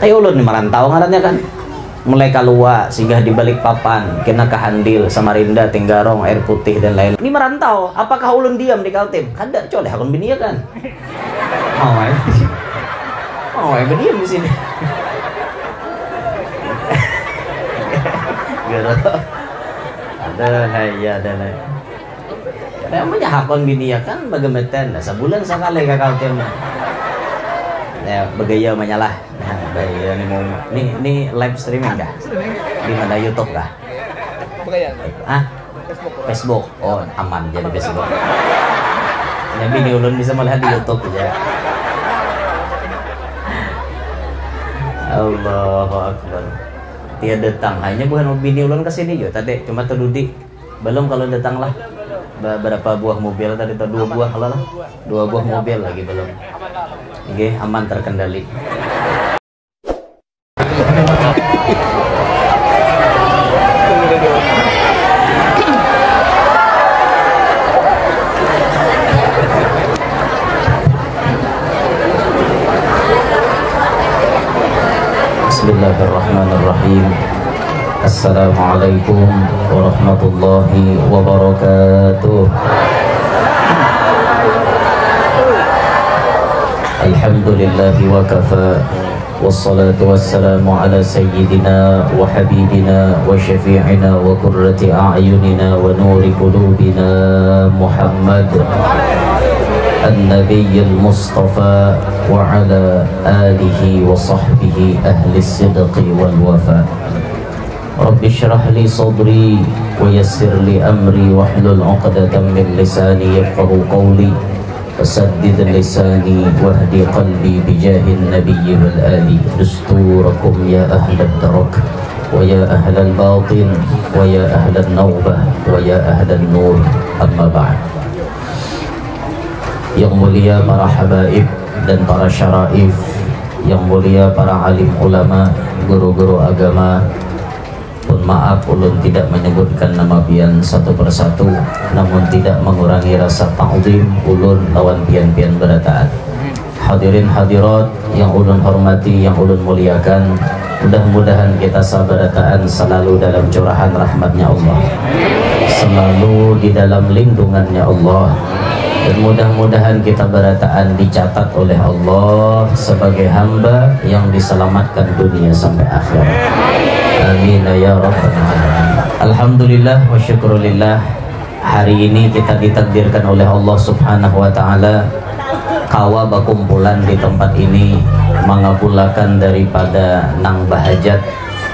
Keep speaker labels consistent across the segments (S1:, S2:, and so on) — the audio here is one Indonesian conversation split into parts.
S1: Ayo ulun nih merantau ngarannya kan, mulai kalua singgah di balik papan, kena ke Handil, Samarinda, Tinggarong, Air Putih dan lain-lain. Ini merantau, apakah ulun diam di Kaltim? Kada coleh akun bini ya kan. Mau berdiam di sini. Ada lah. Namanya hakon bini ya kan bagemetan, sebulan sekali ke Kaltim. Ya begaya menyalah. Nah, begaya ini live streaming kah? Di mana YouTube kah?
S2: Begaya.
S1: Facebook. Oh, aman jadi Facebook. Ya bini ulun bisa melihat di YouTube aja. Allahu Akbar. Dia datang hanya bukan bini ulun kesini jo tadi cuma terdudi. Belum kalau datang lah. Berapa buah mobil tadi? 2 buah lah. 2 buah mobil lagi belum. Oke, aman terkendali. Bismillahirrahmanirrahim. Assalamualaikum warahmatullahi wabarakatuh. Alhamdulillahi wa kafa, wassalatu wassalamu ala sayyidina wa habibina wa syafi'ina wa qurrati a'yunina wa nuri qulubina Muhammad النبي المصطفى وعلى آله وصحبه أهل الصدق والوفاء. رب اشرح لي صدري ويسر لي أمري واحلل عقدة من لساني يفقهوا قولي وسدد لساني واهدي قلبي بجاه النبي والآل. دستوركم يا أهل الدرك ويا أهل الباطن ويا أهل النوبة ويا أهل النور. أما بعد. Yang mulia para habaib dan para syaraif, yang mulia para alim ulama, guru-guru agama. Pun maaf ulun tidak menyebutkan nama pian satu persatu, namun tidak mengurangi rasa ta'zim ulun lawan pian-pian berataan. Hadirin hadirat yang ulun hormati, yang ulun muliakan, mudah-mudahan kita sabarataan selalu dalam curahan rahmatnya Allah, selalu di dalam lindungannya Allah. Dan mudah-mudahan kita berataan dicatat oleh Allah sebagai hamba yang diselamatkan dunia sampai akhirat. Amin ya rabbal alamin. Alhamdulillah wa syukurillah. Hari ini kita ditakdirkan oleh Allah subhanahu wa ta'ala kawa bakumpulan di tempat ini mengabulkan daripada nang bahajat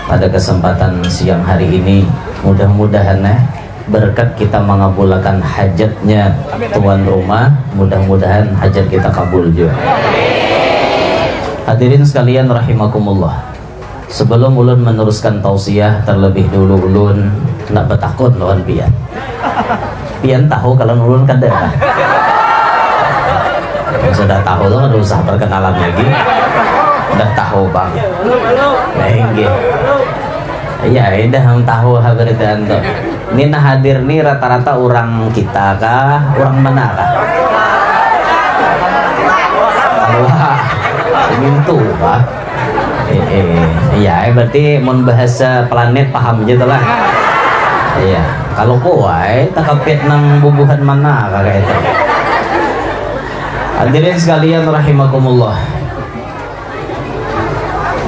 S1: pada kesempatan siang hari ini. Mudah-mudahan berkat kita mengabulkan hajatnya tuan rumah, mudah-mudahan hajat kita kabul juga. Hadirin sekalian rahimakumullah, sebelum ulun meneruskan tausiah, terlebih dulu ulun nak bertakut lawan pian. Pian tahu kalau ulun kada. Sudah tahu tuh, tidak usah perkenalan lagi. Udah tahu bang. Ya, dah tahu haberitan tuh. Ini nah hadir nih rata-rata orang kita kah, orang mana kah? Allah, mintu pak. Ya, berarti mau bahasa planet paham aja lah. Iya, kalau kuai tak kapit nang bubuhan mana kayak itu. Hadirin sekalian rahimakumullah.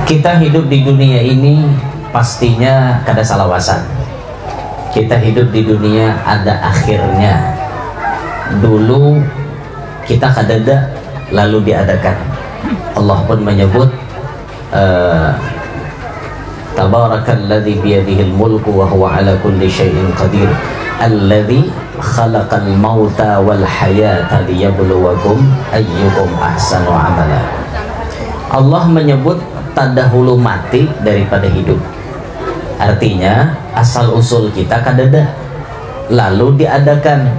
S1: Kita hidup di dunia ini pastinya kada salawasan. Kita hidup di dunia ada akhirnya. Dulu kita kadada lalu diadakan. Allah pun menyebut Tabarakalladzi biyadihil mulku wa huwa ala kulli syai'in qadir alladzi khalaqal mauta wal hayata liyabluwakum ayyukum ahsanu amala. Allah menyebut tadahulu mati daripada hidup. Artinya asal usul kita kadada lalu diadakan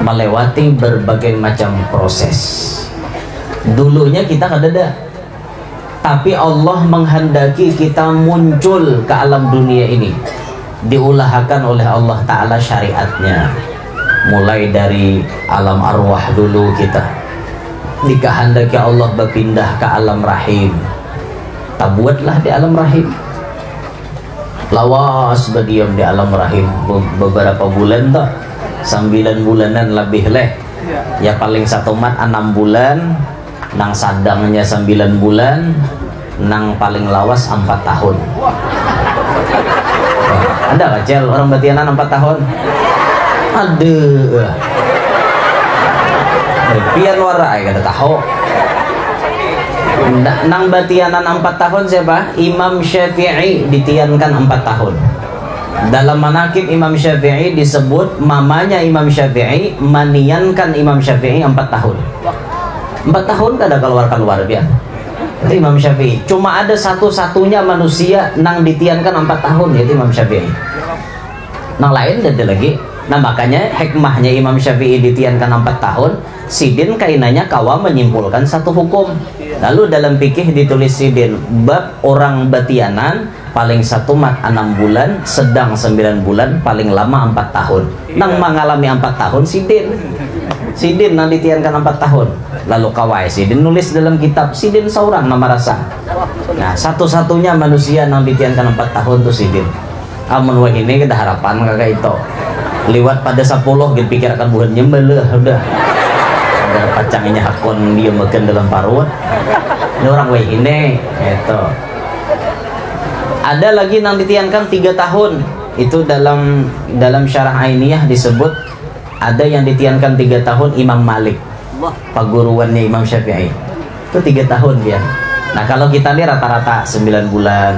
S1: melewati berbagai macam proses. Dulunya kita kadada, tapi Allah menghendaki kita muncul ke alam dunia ini, diulahkan oleh Allah Ta'ala syariatnya. Mulai dari alam arwah dulu kita dikehendaki Allah berpindah ke alam rahim, tabuatlah di alam rahim, lawas berdiam di alam rahim beberapa bulan tuh, 9 bulanan lebih leh ya, paling satu mat 6 bulan, nang sadangnya 9 bulan, nang paling lawas 4 tahun. Ada kecil orang batianan 4 tahun? Aduh, pian warai kata tahu. Nang batianan 4 tahun siapa? Imam Syafi'i ditiankan 4 tahun. Dalam manakib Imam Syafi'i disebut mamanya Imam Syafi'i maniankan Imam Syafi'i 4 tahun. 4 tahun kada keluar dia. Itu Imam Syafi'i. Cuma ada satu-satunya manusia nang ditiankan 4 tahun, yaitu Imam Syafi'i. Nang lain ada lagi. Nah makanya hikmahnya Imam Syafi'i ditiankan 4 tahun, sidin kainanya kawa menyimpulkan satu hukum. Lalu dalam fikih ditulis sidin, bab orang batianan paling satu mat 6 bulan, sedang 9 bulan, paling lama 4 tahun. Nang mengalami 4 tahun sidin nang ditiankan 4 tahun. Lalu kawai sidin nulis dalam kitab, sidin seorang nama rasa. Nah satu-satunya manusia nang ditiankan 4 tahun tuh sidin. Amun wah ini kita harapan kakak itu liwat pada 10 gitu pikirkan bulan nyembelih udah ada pacangnya hakon dia makan dalam parut. Ini orang wah ini itu. Ada lagi nang ditiankan 3 tahun, itu dalam syarah Ainiyah disebut ada yang ditiankan 3 tahun Imam Malik, paguruannya Imam Syafi'i, itu 3 tahun dia. Nah kalau kita nih rata-rata 9 bulan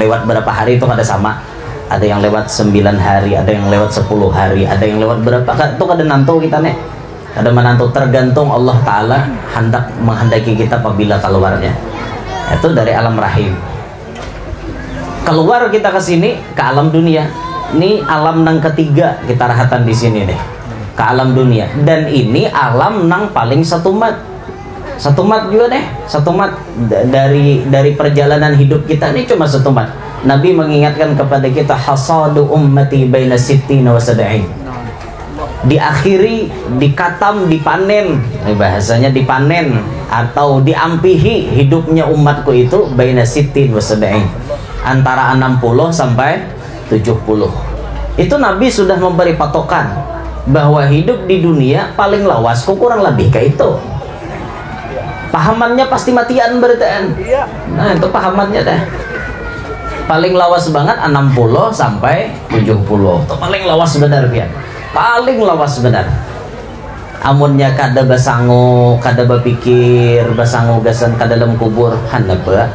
S1: lewat berapa hari itu kada sama. Ada yang lewat 9 hari, ada yang lewat 10 hari, ada yang lewat berapa, itu kada nanto kita nih, ada menantu, tergantung Allah Ta'ala hendak menghendaki kita apabila keluarnya. Itu dari alam rahim. Keluar kita ke sini, ke alam dunia. Ini alam nang ketiga kita rahatan di sini deh, ke alam dunia. Dan ini alam nang paling satu mat juga deh, satu mat dari perjalanan hidup kita ini cuma satu mat. Nabi mengingatkan kepada kita, hasadu ummati baina sittina wa sab'in. Diakhiri, dikatam, dipanen, bahasanya dipanen atau diampihi hidupnya umatku itu baina sittin wa sab'in, antara 60 sampai 70. Itu Nabi sudah memberi patokan bahwa hidup di dunia paling lawasku kurang lebih kayak itu. Pahamannya pasti matian berarti. Nah itu pahamannya dah. Paling lawas banget 60 sampai 70. Itu paling lawas benar pian. Paling lawas benar. Amunnya kada basango, kada bapikir, basango gasan kada dalam kubur handapa.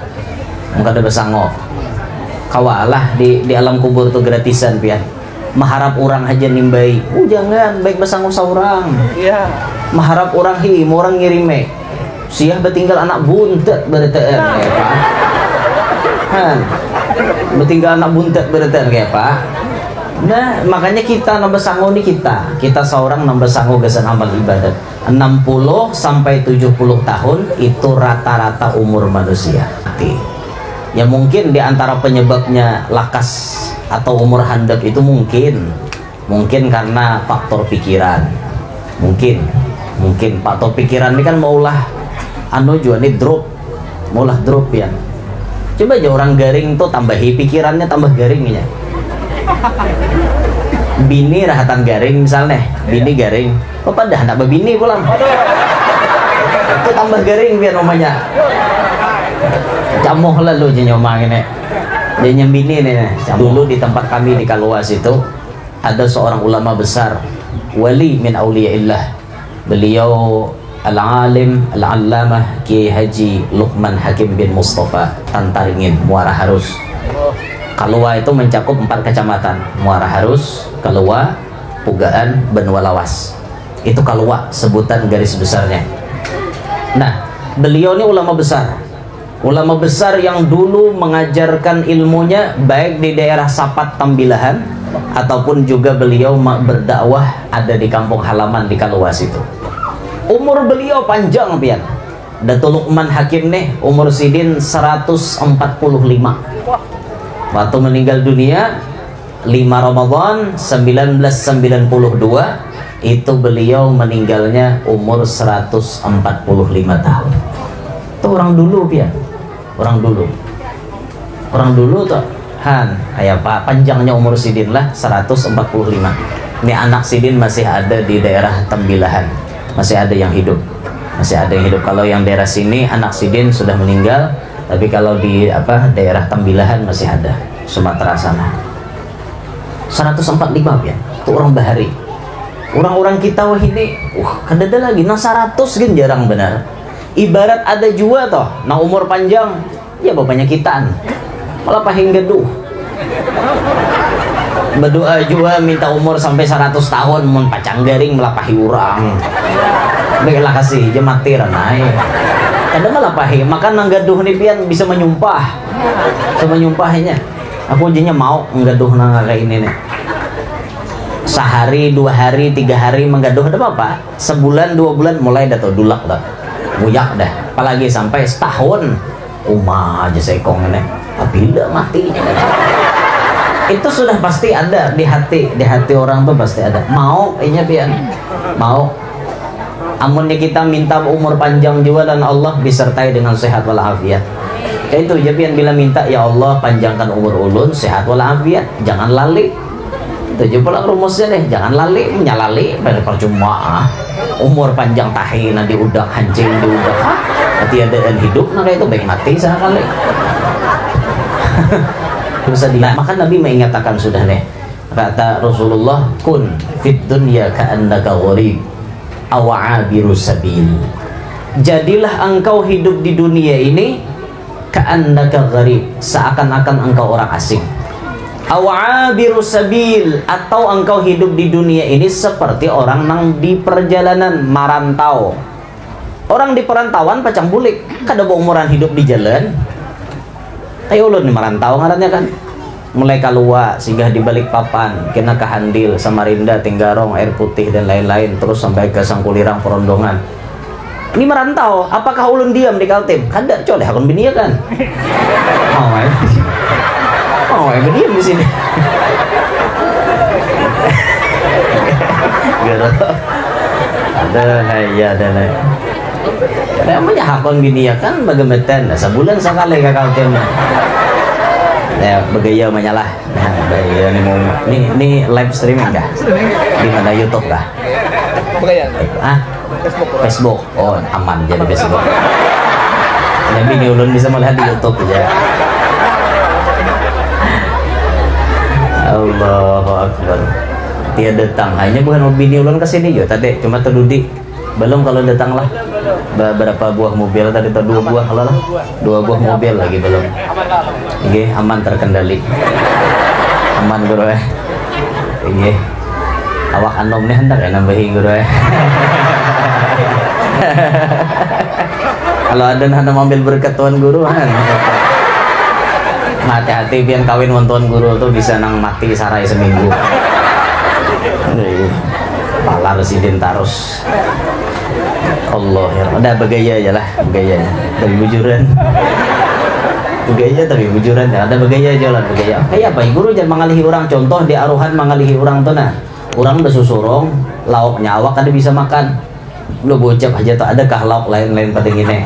S1: Kada basango. Kawalah di alam kubur tuh gratisan pian. Maharap orang aja nimbai. Jangan baik basango saurang. Iya. Maharap orang orang ngirime. Siah betinggal anak buntet berarti ya Pak. Han. Betinggal anak buntet berarti kayak Pak. Nah makanya kita nambah sangu nih, kita seorang nambah sangu gasan amal ibadat 60 sampai 70 tahun itu rata-rata umur manusia. Ya mungkin diantara penyebabnya lakas atau umur handap itu mungkin karena faktor pikiran, mungkin faktor pikiran ini kan maulah juga nih maulah drop ya. Coba aja orang garing tuh tambahi pikirannya, tambah garingnya. Bini rahatan garing misalnya, bini garing. Oh pada anak bini pulang. Itu tambah garing biar namanya. Camoh lalu nyomang ini. Dia nyembini nih. Dulu di tempat kami di Kaluas itu ada seorang ulama besar, wali min auliyaillah. Beliau Al-Alim Al-Allamah Kiai Haji Luqman Hakim bin Mustafa Tantaringin, Muara Harus. Kalua itu mencakup 4 kecamatan, Muara Harus, Kalua, Pugaan, Benua Lawas. Itu Kalua sebutan garis besarnya. Nah beliau ini ulama besar yang dulu mengajarkan ilmunya baik di daerah Sapat Tambilahan ataupun juga beliau berdakwah ada di kampung halaman di Kaluas itu. Umur beliau panjang pian. Datuk Luqman Hakim nih umur sidin 145. Waktu meninggal dunia 5 Ramadan 1992 itu beliau meninggalnya umur 145 tahun. Itu orang dulu pian. Orang dulu. Orang dulu tuh Han kayak Pak panjangnya umur Sidin lah 145. Ini anak Sidin masih ada di daerah Tembilahan, masih ada yang hidup, masih ada yang hidup. Kalau yang daerah sini anak Sidin sudah meninggal, tapi kalau di daerah Tembilahan masih ada, Sumatera sana. 145 ya, itu orang bahari. Orang-orang kita wah ini, kadada lagi, nah 100 kan jarang benar. Ibarat ada jua toh, nah umur panjang, ya bapaknya kitaan, malah paling geduh. Berdoa jua minta umur sampai 100 tahun, mun pacang garing melapahi orang. Baiklah kasih, je mati ranai. Kadang malah pahi, makan nang gaduh nih pian bisa menyumpah, sama nyumpahnya. Aku jadinya mau nggaduh nang kayak ini nih. Sehari, 2 hari, 3 hari menggaduh ada apa? Sebulan, 2 bulan mulai dah tuh dulak dah, muyak dah. Apalagi sampai setahun, aja sekong ini. Apabila matinya, itu sudah pasti ada di hati orang tuh pasti ada. Mau, ini pian, mau. Amunnya kita minta umur panjang juga dan Allah disertai dengan sehat walafiat. Kayak itu ya pian bila minta ya Allah panjangkan umur ulun, sehat walafiat, jangan lali. Itu pula rumusnya deh, jangan lali, menyalali pada percuma. Umur panjang tahi nanti udah hancing di udah, ketiadaan hidup, nah kayak itu baik mati sekali. Bisa dia. Maka Nabi mengingatkan sudah nih, kata Rasulullah, kun fit dunya ka'annaka gharib aw 'abiru sabil. Jadilah engkau hidup di dunia ini ka'annaka gharib, seakan-akan engkau orang asing. Awabiru sabil, atau engkau hidup di dunia ini seperti orang nang di perjalanan marantau. Orang di perantauan pacang bulik, kada umuran hidup di jalan. Ayo ulun di marantau ngarannya kan. Mulai keluar singgah di balik papan, kena ke Handil, Samarinda, Tinggarong, Air Putih dan lain-lain, terus sampai ke Sangkulirang, Perondongan. Ini merantau, apakah ulun diam di Kaltim? Kada, coba deh akun bini kan. Oh, yang diam di sini. Ada lah. Namanya hakon bini ya kan bagaimana? Sebulan sekali kakak tem. Ya bergaya menyalah. Nah, ya, ini live streaming kah? Di mana YouTube kah? Facebook. Oh aman jadi Facebook. Jadi ini ulun bisa melihat di YouTube ya. Allahu Akbar. Dia datang hanya bukan bini ulun kesini yo tadi cuma terdudi belum kalau datang lah berapa buah mobil tadi tuh 2 buah lah 2 buah mobil lagi belum. Oke, aman terkendali, aman guru Oke, awak anom nih hendak ya nambahi guru kalau ada hendak ambil berkat Tuhan guru kan. Hati-hati pian kawin wonton guru tuh bisa nang mati sarai seminggu. Palar Sidin tarus. Allah ya, udah begaya aja lah, begayanya. Tapi bujuran. Begaya tapi bujuran, ada begaya aja lah, begaya. Kayak apa? Guru jangan mengalihi orang, contoh di aruhan mengalihi orang tuh nah. Orang udah susurong, lauknya awak kada bisa makan. Lu bocap aja tuh, adakah lauk lain-lain pada gini?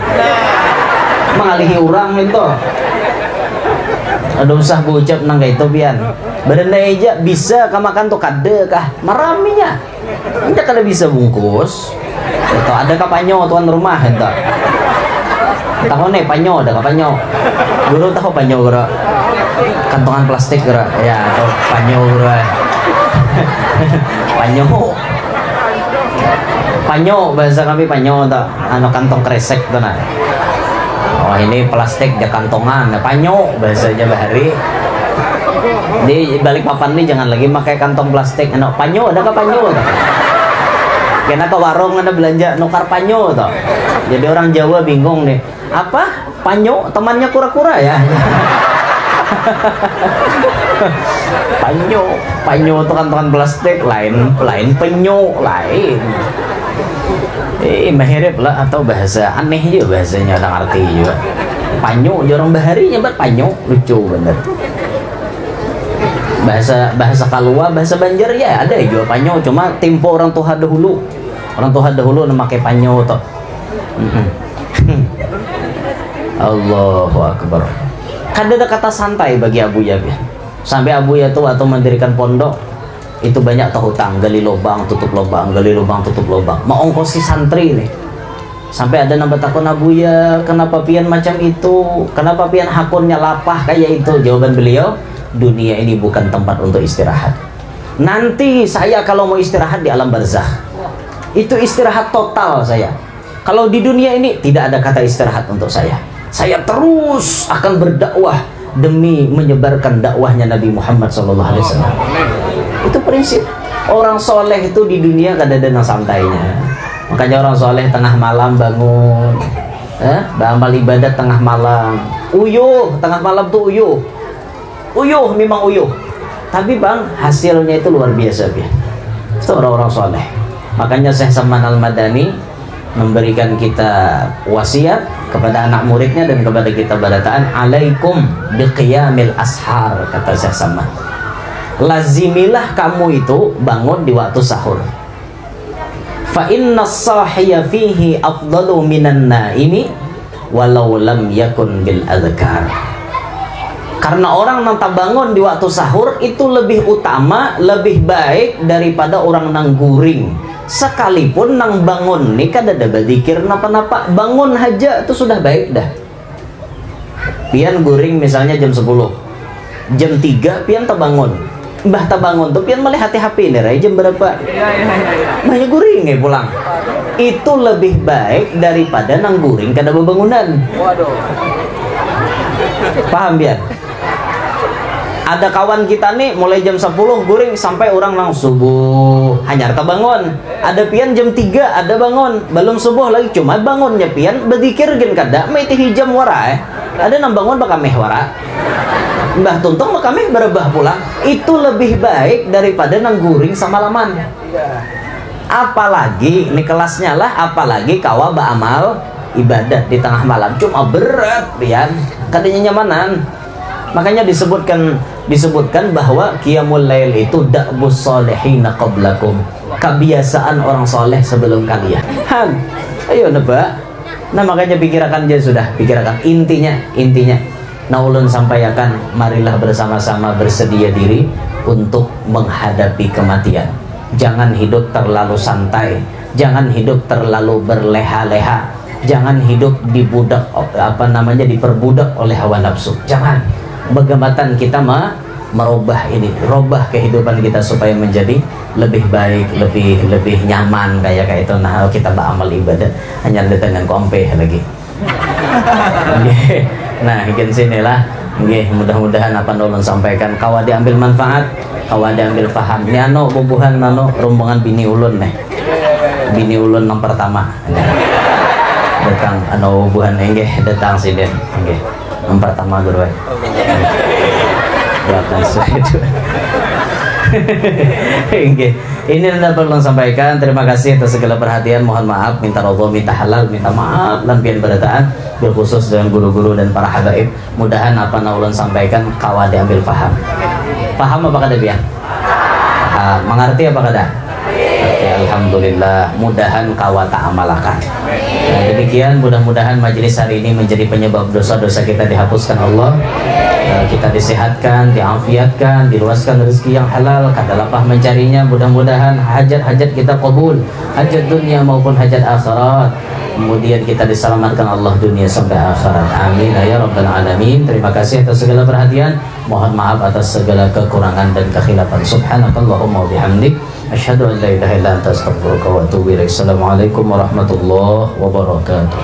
S1: Mengalihi orang itu. Ada usah bocap nang kayak itu pian. Berenda aja bisa makan tuh kada kah maraminya. Anda kada bisa bungkus. Atau ada kapanyo tuan rumah itu. Tahu nih panyo ada kapanyo. Guru tahu panyo guru. Kantongan plastik guru. Ya atau panyo guru. Panyo. Panyo bahasa kami panyo tuh. Anu kantong kresek tuh nah. Oh ini plastik ya kantongan, panyo bahasanya bahari. Di balik papan nih jangan lagi pakai kantong plastik. Ano panyo ada ke panyo? Kena ke warung ada belanja nukar panyo toh. Jadi orang Jawa bingung nih. Apa? Panyo temannya kura-kura ya? Panyo itu kantongan plastik lain penyo lain. Mahirip lah atau bahasa aneh juga bahasanya orang arti juga. Panyo, orang bahari nyebat panyo lucu bener. Bahasa Kalua, bahasa Banjar ya ada juga panyo, cuma tempo orang tua dahulu memakai panyo toh. Allahu Akbar. Kada ada kata santai bagi Abuya pian. Sampai Abuya tuh atau mendirikan pondok itu banyak hutang, gali lubang tutup lubang, gali lubang tutup lubang, mau ongkosi santri nih. Sampai ada nambah takon Abuya, kenapa pian macam itu, kenapa pian hakunnya lapah kayak itu? Jawaban beliau, dunia ini bukan tempat untuk istirahat. Nanti saya kalau mau istirahat di alam barzakh, itu istirahat total saya. Kalau di dunia ini tidak ada kata istirahat untuk saya. Saya terus akan berdakwah demi menyebarkan dakwahnya Nabi Muhammad SAW. Itu prinsip. Orang soleh itu di dunia kada ada yang santainya. Makanya orang soleh tengah malam bangun, beramal ibadat tengah malam, uyuh, tengah malam tuh uyuh memang uyuh. Tapi bang, hasilnya itu luar biasa ya. Itu orang-orang soleh. Makanya Syekh Saman Al-Madani memberikan kita wasiat kepada anak muridnya dan kepada kita barataan, alaikum biqiyamil ashar, kata Syekh Saman. Lazimilah kamu itu bangun di waktu sahur. Fa inna sahiya fihi afdalu minan naimi walau lam yakun bil adhkar. Karena orang nang bangun di waktu sahur itu lebih utama, lebih baik daripada orang nang guring. Sekalipun nang bangun nih kada ada berzikir napa-napa, bangun aja itu sudah baik dah. Pian guring misalnya jam 10, jam 3 pian terbangun. Mbah bangun tuh pian melihat HP nih, Rai, jam berapa? Banyak guring ya pulang. Itu lebih baik daripada nang guring kada bebangunan. Waduh. Paham pian? Ada kawan kita nih mulai jam 10 guring sampai orang nang subuh hanya terbangun. Ada pian jam 3 ada bangun, belum subuh lagi cuma bangunnya pian berzikir gen kada meti hijam wara. Ada nang bangun bakameh wara. Mbah tuntung makameh berebah pulang. Itu lebih baik daripada nang guring semalaman. Apalagi ini kelasnya lah, apalagi kawa beramal ibadat di tengah malam cuma berat pian, katanya nyamanan. Makanya disebutkan bahwa qiyamul lail itu da'bus solihina qablakum, kebiasaan orang soleh sebelum kalian. Ayo nebak. Nah makanya pikirkan aja sudah, pikirkan intinya. Nah ulun sampaikan, marilah bersama-sama bersedia diri untuk menghadapi kematian. Jangan hidup terlalu santai, jangan hidup terlalu berleha-leha, jangan hidup diperbudak oleh hawa nafsu. Jangan. Bagaimana kita merubah ini, rubah kehidupan kita supaya menjadi lebih baik, lebih nyaman kayak itu. Nah kita beramal ibadah hanya dengan kompe lagi. Nah ikan sinilah, mudah-mudahan apa nulun sampaikan kawa diambil manfaat, kawa diambil paham. Ini bubuhan rombongan bini ulun nih, bini ulun yang pertama datang bubuhan datang sini yang pertama guru belakang itu. Ini anda perlu sampaikan. Terima kasih atas segala perhatian. Mohon maaf, minta roboh, minta halal, minta maaf lampian berataan berkhusus dengan guru-guru dan para habaib. Mudahan apa naulun sampaikan kawa diambil paham. Paham apa kata dia? Mengerti apa kata? Oke, alhamdulillah. Mudahan kawa tak amalkan. Nah, demikian mudah-mudahan majelis hari ini menjadi penyebab dosa-dosa kita dihapuskan Allah. Kita disehatkan, diafiatkan, diluaskan rezeki yang halal, kada lapah mencarinya. Mudah-mudahan hajat-hajat kita kabul, hajat dunia maupun hajat akhirat. Kemudian kita diselamatkan Allah dunia sampai akhirat. Amin ya rabbal alamin. Terima kasih atas segala perhatian. Mohon maaf atas segala kekurangan dan kekhilafan. Subhanakallahumma wabihamdik, asyhadu an la ilaha illa anta astaghfiruka wa atubu ilaik. Assalamualaikum warahmatullahi wabarakatuh.